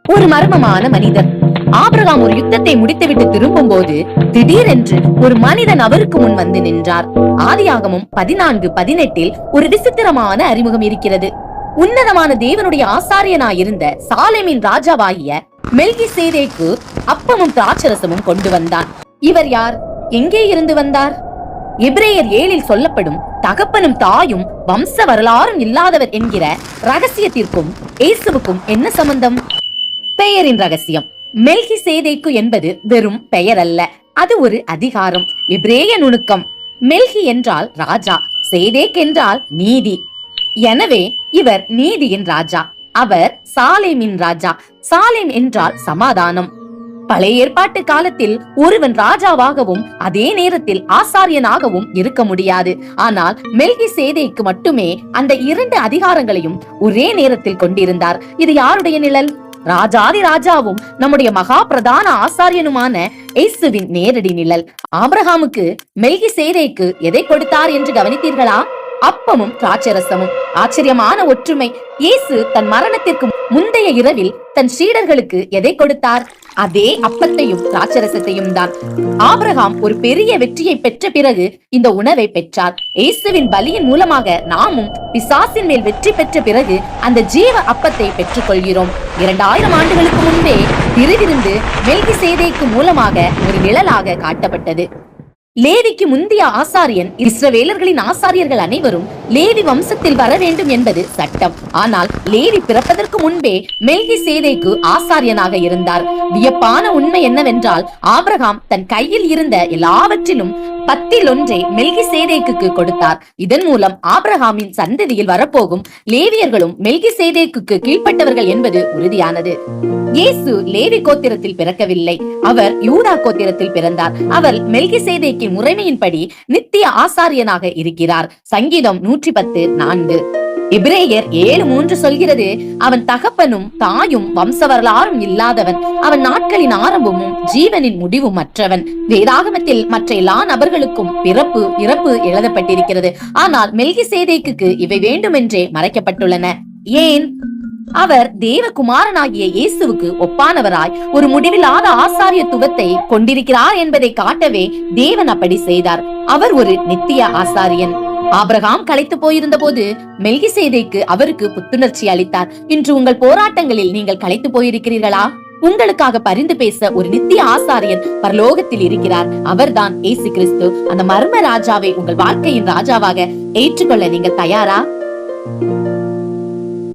ஒரு மர்மமான மனிதர். ஆபிரகாம் ஒரு யுத்தத்தை முடித்துவிட்டு திரும்பும் போது திடீரென்று ஒரு மனிதன் அவருக்கு முன் வந்து நின்றார். ஆதியாகமம் 14:18 ஒரு விசித்திரமான அறிமுகம் இருக்கிறது. உன்னதமான தேவனுடைய ஆசாரியனாயிருந்த சாலேமின் ராஜாவாகிய மெல்கிசேதேக்கு அப்பமும் திராட்சரசமும் கொண்டு வந்தான். இவர் யார்? எங்கே இருந்து வந்தார்? எபிரேயர் 7 சொல்லப்படும் தகப்பனும் தாயும் வம்ச வரலாறும் இல்லாதவர் என்கிற ரகசியத்திற்கும் இயேசுவுக்கும் என்ன சம்பந்தம்? பெயரின் ரகசியம். மெல்கிசேதேக்கு என்பது வெறும் பெயர் அல்ல, அது ஒரு அதிகாரம். எபிரேய நுணுக்கம். மெல்கி என்றால் ராஜா, சேதேக் என்றால் நீதி. எனவே இவர் நீதியின் ராஜா. அவர் சாலேமின் ராஜா. சாலேம் என்றால் சமாதானம். பழைய ஏற்பாட்டு காலத்தில் ஒருவன் ராஜாவாகவும் அதே நேரத்தில் ஆசாரியனாகவும் இருக்க முடியாது. ஆனால் மெல்கிசேதேக்கு மட்டுமே அந்த 2 அதிகாரங்களையும் ஒரே நேரத்தில் கொண்டிருந்தார். இது யாருடைய நிழல்? ராஜாதி ராஜாவும் நம்முடைய மகா பிரதான ஆசாரியனுமான இயேசுவின் நேரடி நிழல். ஆபிரகாமுக்கு மெல்கிசேதேக்கு எதை கொடுத்தார் என்று கவனித்தீர்களா? அப்பமும் திராட்சரசமும். ஆச்சரியமான ஒற்றுமை. இயேசு தன் மரணத்திற்கு முந்தைய இரவில் தன் சீடர்களுக்கு எதை கொடுத்தார்? அதே அப்பத்தையும் திராட்சரசத்தையும் தான். ஆபிரகாம் ஒரு பெரிய வெற்றியை பெற்ற பிறகு இந்த உணவை பெற்றார். இயேசுவின் பலியின் மூலமாக நாமும் பிசாசின் மேல் வெற்றி பெற்ற பிறகு அந்த ஜீவ அப்பத்தை பெற்றுக் கொள்கிறோம். 2000 ஆண்டுகளுக்கு முன்பே திருவிருந்து மெல்கிசேதேக்கு மூலமாக ஒரு நிழலாக காட்டப்பட்டது. லேவிக்கு முந்தைய ஆசாரியன் இஸ்ரவேலர்களின் ஆசாரியர்கள் அனைவரும் லேவி வம்சத்தில் வர வேண்டும் என்பது சட்டம். ஆனால் லேவி பிறப்பதற்கு முன்பே மெல்கிசேதேக்கு ஆசாரியனாக இருந்தார். வியப்பான உண்மை என்னவென்றால் ஆபிரகாம் தன் கையில் இருந்த எல்லாவற்றிலும் 10 மெல்கிசேதேக்கு கொடுத்தார். இதன் மூலம் ஆபிரகாமின் சந்ததியில் வரப்போகும் லேவியர்களும் மெல்கிசேதேக்கு கீழ்ப்பட்டவர்கள் என்பது உறுதியானது. இயேசு லேவி கோத்திரத்தில் பிறக்கவில்லை, அவர் யூதா கோத்திரத்தில் பிறந்தார். அவர் மெல்கிசேதேக்கின் முறைமையின்படி நித்திய ஆசாரியனாக இருக்கிறார். சங்கீதம் 110:4. எபிரேயர் 7:3 சொல்கிறது, அவன் தகப்பனும் தாயும் வம்ச வரலாறும் இல்லாதவன், அவன் நாட்களின் ஆரம்பமும் ஜீவனின் முடிவும் மற்றவன். வேதாகமத்தில் மற்ற எல்லா நபர்களுக்கும் பிறப்பு இறப்பு எழுதப்பட்டிருக்கிறது. ஆனால் மெல்கிசேதேக்கு இவை வேண்டுமென்றே மறைக்கப்பட்டுள்ளன. ஏன்? அவர் தேவகுமாரனாகிய இயேசுவுக்கு ஒப்பானவராய் ஒரு முடிவில்லாத ஆசாரியத்துவத்தை கொண்டிருக்கிறார் என்பதை காட்டவே தேவன் அப்படி செய்தார். அவர் ஒரு நித்திய ஆசாரியன். ஆபிரகாம் களைத்து போயிருந்த போது மெல்கிசேதேக்கு அவருக்கு புத்துணர்ச்சி அளித்தார். இன்று உங்கள் போராட்டங்களில் நீங்கள் களைத்து போயிருக்கிறீர்களா? உங்களுக்காக பரிந்து பேச ஒரு நித்திய ஆசாரியன் பரலோகத்தில் இருக்கிறார். அவர்தான் இயேசு கிறிஸ்து. அந்த மர்ம ராஜாவை உங்கள் வாழ்க்கையின் ராஜாவாக ஏற்றுக்கொள்ள நீங்கள் தயாரா?